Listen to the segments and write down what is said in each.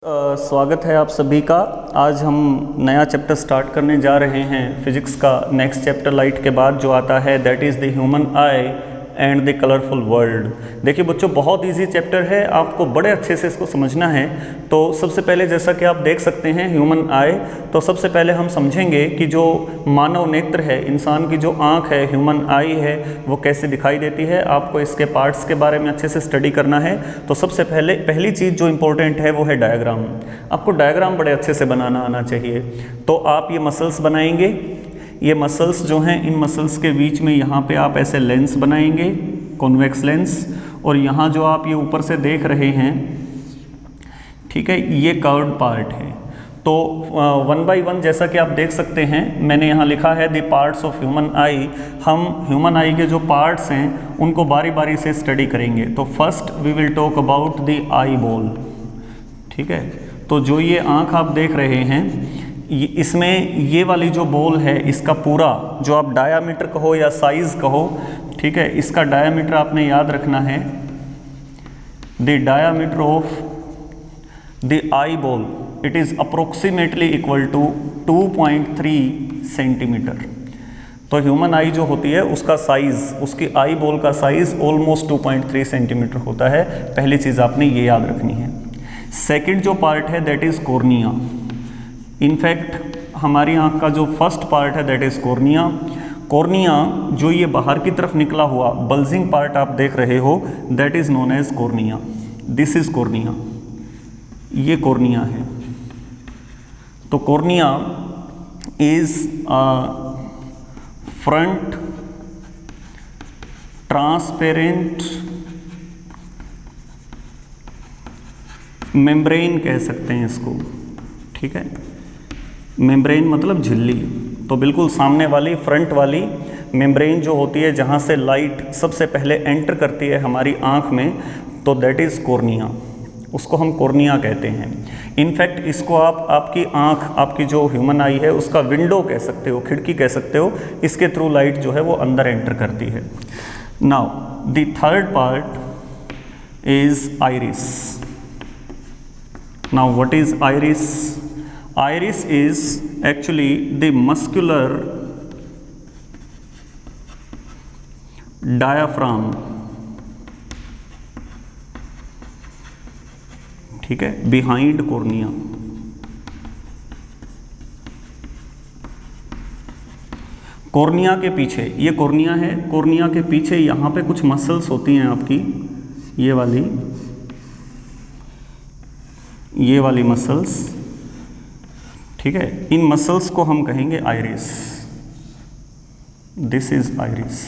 स्वागत है आप सभी का। आज हम नया चैप्टर स्टार्ट करने जा रहे हैं फिजिक्स का। नेक्स्ट चैप्टर लाइट के बाद जो आता है that is the human I and the colourful world. देखिए बच्चों, बहुत इजी चैप्टर है, आपको बड़े अच्छे से इसको समझना है। तो सबसे पहले जैसा कि आप देख सकते हैं ह्यूमन आई, तो सबसे पहले हम समझेंगे कि जो मानव नेत्र है, इंसान की जो आँख है, ह्यूमन आई है, वो कैसे दिखाई देती है। आपको इसके पार्ट्स के बारे में अच्छे से स्टडी करना है। तो सबसे पहली चीज़ जो इम्पोर्टेंट है वो है डायग्राम। आपको डायग्राम बड़े अच्छे से बनाना आना चाहिए। तो आप ये मसल्स बनाएंगे। ये मसल्स जो हैं, इन मसल्स के बीच में यहाँ पे आप ऐसे लेंस बनाएंगे, कॉन्वेक्स लेंस। और यहाँ जो आप ये ऊपर से देख रहे हैं, ठीक है, ये कर्व्ड पार्ट है। तो 1 बाय 1 जैसा कि आप देख सकते हैं, मैंने यहाँ लिखा है द पार्ट्स ऑफ ह्यूमन आई। हम ह्यूमन आई के जो पार्ट्स हैं उनको बारी बारी से स्टडी करेंगे। तो first we will talk about the eyeball. ठीक है, तो जो ये आँख आप देख रहे हैं, इसमें ये वाली जो बॉल है, इसका पूरा जो आप डायामीटर कहो या साइज कहो, ठीक है, इसका डायामीटर आपने याद रखना है। The diameter of the eyeball it is approximately equal to 2.3 centimetre. तो ह्यूमन आई जो होती है उसका साइज, उसकी आई बॉल का साइज ऑलमोस्ट 2.3 सेंटीमीटर होता है। पहली चीज़ आपने ये याद रखनी है। सेकंड जो पार्ट है दैट इज़ कॉर्निया। इनफैक्ट हमारी आँख का जो फर्स्ट पार्ट है दैट इज़ कॉर्निया। कॉर्निया जो ये बाहर की तरफ निकला हुआ बल्जिंग पार्ट आप देख रहे हो, that is known as cornea. This is cornea, ये कॉर्निया है। तो cornea is front transparent membrane कह सकते हैं इसको। ठीक है, मेम्ब्रेन मतलब झिल्ली। तो बिल्कुल सामने वाली फ्रंट वाली मेम्ब्रेन जो होती है, जहाँ से लाइट सबसे पहले एंटर करती है हमारी आँख में, तो दैट इज़ कॉर्निया। उसको हम कॉर्निया कहते हैं। इनफैक्ट इसको आप आपकी आँख, आपकी जो ह्यूमन आई है उसका विंडो कह सकते हो, खिड़की कह सकते हो। इसके थ्रू लाइट जो है वो अंदर एंटर करती है। Now the third part is iris. Now what is iris? Iris is actually the muscular diaphragm, ठीक है, behind cornea। कॉर्निया के पीछे, ये कॉर्निया है, कॉर्निया के पीछे यहाँ पे कुछ मसल्स होती हैं आपकी, ये वाली मसल्स। ठीक है, इन मसल्स को हम कहेंगे iris. This is iris.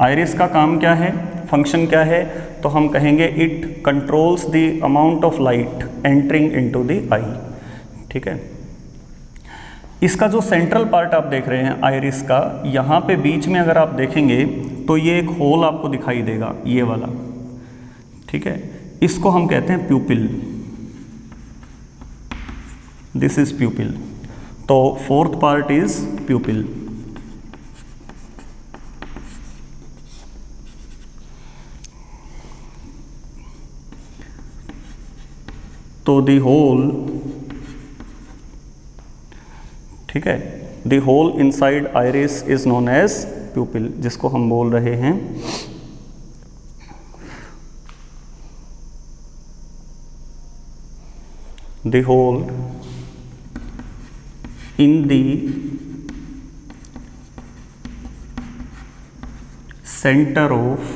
Iris का काम क्या है, फंक्शन क्या है? तो हम कहेंगे it controls the amount of light entering into the eye. ठीक है, इसका जो सेंट्रल पार्ट आप देख रहे हैं आइरिस का, यहाँ पे बीच में अगर आप देखेंगे तो ये एक होल आपको दिखाई देगा, ये वाला। ठीक है, इसको हम कहते हैं प्यूपिल। This is प्यूपिल। तो फोर्थ पार्ट इज प्यूपिल। तो द होल, ठीक है, the hole inside iris is known as pupil, जिसको हम बोल रहे हैं the hole in the center of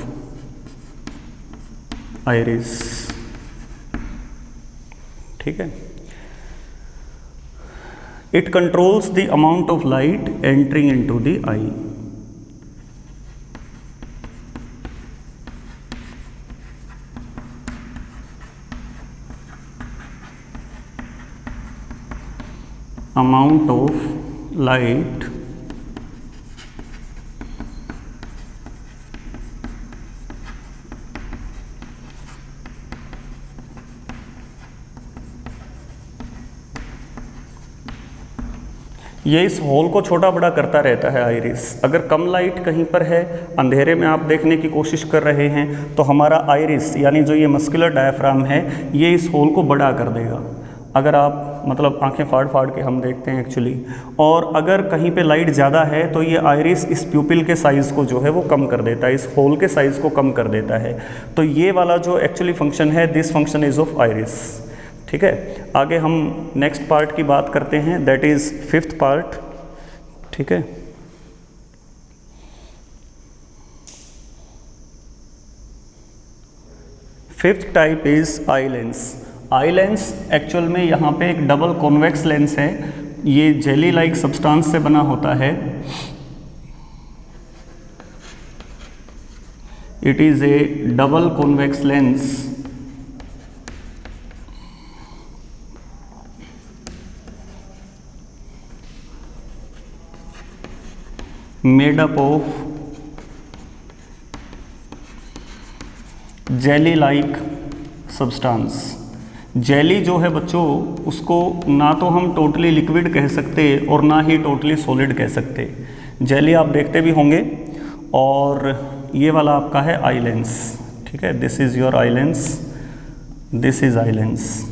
iris। ठीक है, it controls the amount of light entering into the eye। amount of light ये इस होल को छोटा बड़ा करता रहता है आइरिस। अगर कम लाइट कहीं पर है, अंधेरे में आप देखने की कोशिश कर रहे हैं, तो हमारा आइरिस यानी जो ये मस्कुलर डायफ्राम है ये इस होल को बड़ा कर देगा। अगर आप मतलब आंखें फाड़ फाड़ के हम देखते हैं एक्चुअली, और अगर कहीं पे लाइट ज़्यादा है तो ये आइरिस इस प्यूपिल के साइज़ को जो है वो कम कर देता है, इस होल के साइज़ को कम कर देता है। तो ये वाला जो एक्चुअली फंक्शन है, this function is of iris. ठीक है, आगे हम नेक्स्ट पार्ट की बात करते हैं, दैट इज़ फिफ्थ पार्ट। ठीक है, fifth type is eye lens. Eye lens actual में यहाँ पे एक डबल कॉन्वेक्स लेंस है, ये जेली लाइक सब्सटेंस से बना होता है। It is A double convex lens made up of jelly like substance. Jelly जो है बच्चों, उसको ना तो हम टोटली लिक्विड कह सकते और ना ही टोटली सॉलिड कह सकते। जेली आप देखते भी होंगे, और ये वाला आपका है आई लेंस। ठीक है, this is your eye lens, this is eye lens.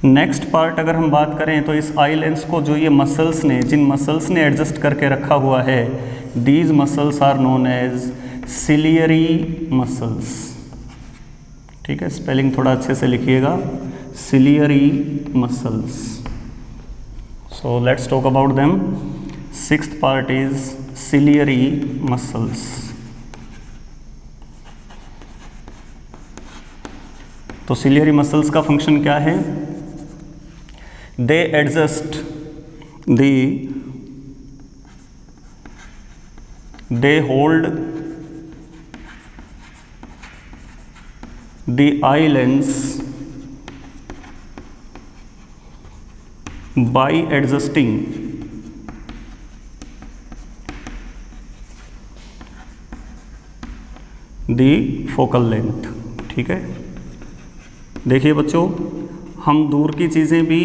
Next part अगर हम बात करें तो इस आई लेंस को जो ये मसल्स ने, जिन मसल्स ने एडजस्ट करके रखा हुआ है, these muscles are known as ciliary muscles. ठीक है, स्पेलिंग थोड़ा अच्छे से लिखिएगा, ciliary muscles. So let's talk about them. Sixth part is ciliary muscles. तो सिलियरी मसल्स का फंक्शन क्या है? They adjust they hold the eye lens by adjusting the focal length। ठीक है, देखिए बच्चों, हम दूर की चीज़ें भी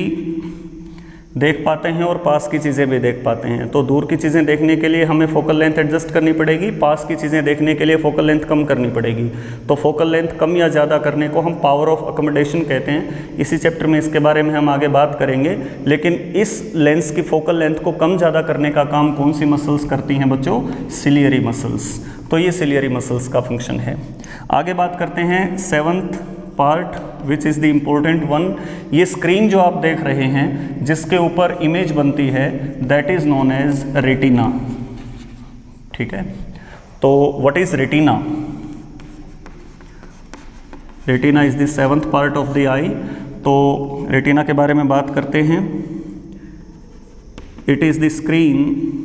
देख पाते हैं और पास की चीज़ें भी देख पाते हैं। तो दूर की चीज़ें देखने के लिए हमें फोकल लेंथ एडजस्ट करनी पड़ेगी, पास की चीज़ें देखने के लिए फोकल लेंथ कम करनी पड़ेगी। तो फोकल लेंथ कम या ज़्यादा करने को हम पावर ऑफ अकोमोडेशन कहते हैं। इसी चैप्टर में इसके बारे में हम आगे बात करेंगे। लेकिन इस लेंस की फोकल लेंथ को कम ज़्यादा करने का काम कौन सी मसल्स करती हैं बच्चों? Ciliary muscles. तो ये सिलियरी मसल्स का फंक्शन है। आगे बात करते हैं seventh part, which is the important one. ये स्क्रीन जो आप देख रहे हैं, जिसके ऊपर इमेज बनती है, that is known as retina. ठीक है, तो what is retina? Retina is the seventh part of the eye. तो रेटिना के बारे में बात करते हैं। It is the screen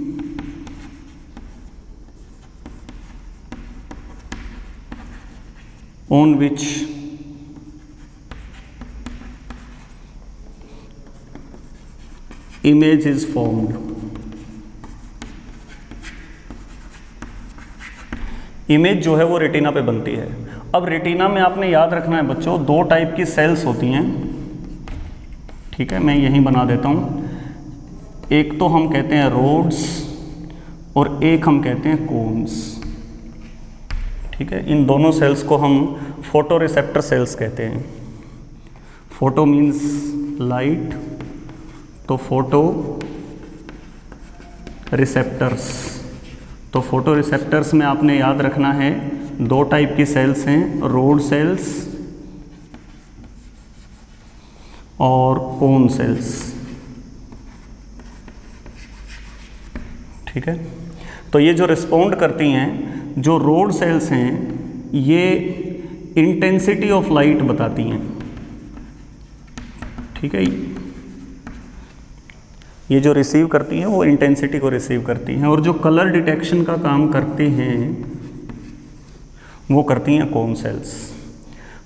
on which image is formed। Image जो है वो रेटिना पे बनती है। अब रेटिना में आपने याद रखना है बच्चों, दो टाइप की सेल्स होती हैं। ठीक है, मैं यहीं बना देता हूँ। एक तो हम कहते हैं रोड्स और एक हम कहते हैं कोन्स। ठीक है, इन दोनों सेल्स को हम फोटो रिसेप्टर सेल्स कहते हैं। फोटो मीन्स लाइट, तो फोटो रिसेप्टर्स। तो फोटो रिसेप्टर्स में आपने याद रखना है दो टाइप की सेल्स हैं, रोड सेल्स और कोन सेल्स। ठीक है, तो ये जो रिस्पोंड करती हैं, जो रोड सेल्स हैं, ये इंटेंसिटी ऑफ लाइट बताती हैं। ठीक है, ये जो रिसीव करती हैं वो इंटेंसिटी को रिसीव करती हैं, और जो कलर डिटेक्शन का काम करते हैं वो करती हैं कोन सेल्स।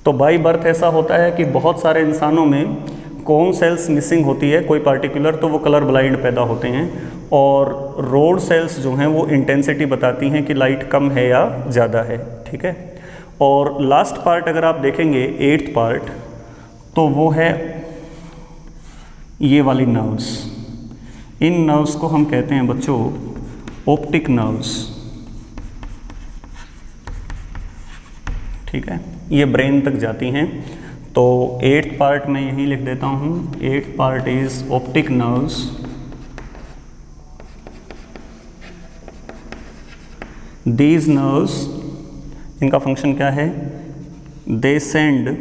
तो बाई बर्थ ऐसा होता है कि बहुत सारे इंसानों में कोन सेल्स मिसिंग होती है कोई पार्टिकुलर, तो वो कलर ब्लाइंड पैदा होते हैं। और रोड सेल्स जो हैं वो इंटेंसिटी बताती हैं कि लाइट कम है या ज़्यादा है। ठीक है, और लास्ट पार्ट अगर आप देखेंगे, एट्थ पार्ट, तो वो है ये वाली नर्व्स। इन नर्व्स को हम कहते हैं बच्चों ऑप्टिक नर्व्स। ठीक है, ये ब्रेन तक जाती हैं। तो 8th पार्ट में यही लिख देता हूँ, 8th part is optic nerves. These nerves, इनका फंक्शन क्या है? They send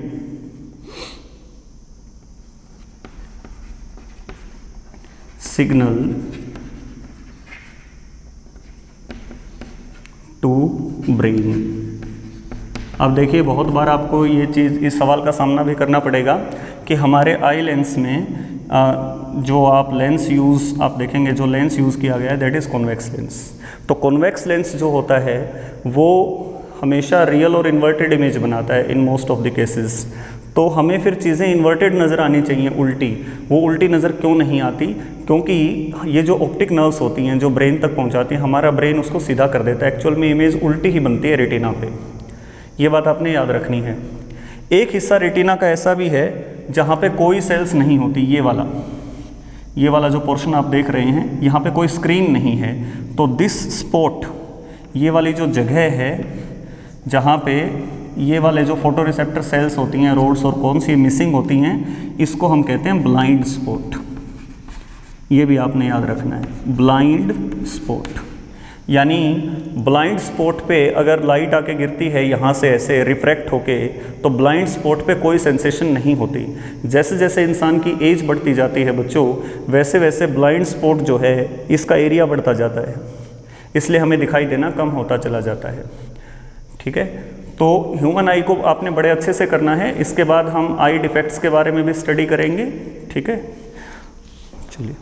signal to brain. अब देखिए बहुत बार आपको ये चीज़, इस सवाल का सामना भी करना पड़ेगा कि हमारे आई लेंस में जो आप लेंस यूज़, आप देखेंगे जो लेंस यूज़ किया गया है दैट इज़ कॉन्वेक्स लेंस। तो कॉन्वेक्स लेंस जो होता है वो हमेशा रियल और इन्वर्टेड इमेज बनाता है in most of the cases. तो हमें फिर चीज़ें इन्वर्टेड नज़र आनी चाहिए, उल्टी। वो उल्टी नज़र क्यों नहीं आती? क्योंकि ये जो ऑप्टिक नर्व्स होती हैं जो ब्रेन तक पहुंचाती हैं, हमारा ब्रेन उसको सीधा कर देता है। एक्चुअल में इमेज उल्टी ही बनती है रेटिना पे, ये बात आपने याद रखनी है। एक हिस्सा रेटिना का ऐसा भी है जहाँ पे कोई सेल्स नहीं होती, ये वाला जो पोर्शन आप देख रहे हैं, यहाँ पे कोई स्क्रीन नहीं है। तो दिस स्पॉट, ये वाली जो जगह है जहाँ पे ये वाले जो फोटो रिसेप्टर सेल्स होती हैं, रोड्स और कौन सी मिसिंग होती हैं, इसको हम कहते हैं ब्लाइंड स्पॉट। ये भी आपने याद रखना है, ब्लाइंड स्पॉट। यानी ब्लाइंड स्पॉट पे अगर लाइट आके गिरती है यहाँ से ऐसे रिफ्रैक्ट होके, तो ब्लाइंड स्पॉट पे कोई सेंसेशन नहीं होती। जैसे जैसे इंसान की एज बढ़ती जाती है बच्चों, वैसे वैसे ब्लाइंड स्पॉट जो है इसका एरिया बढ़ता जाता है, इसलिए हमें दिखाई देना कम होता चला जाता है। ठीक है, तो ह्यूमन आई को आपने बड़े अच्छे से करना है। इसके बाद हम आई डिफेक्ट्स के बारे में भी स्टडी करेंगे। ठीक है, चलिए।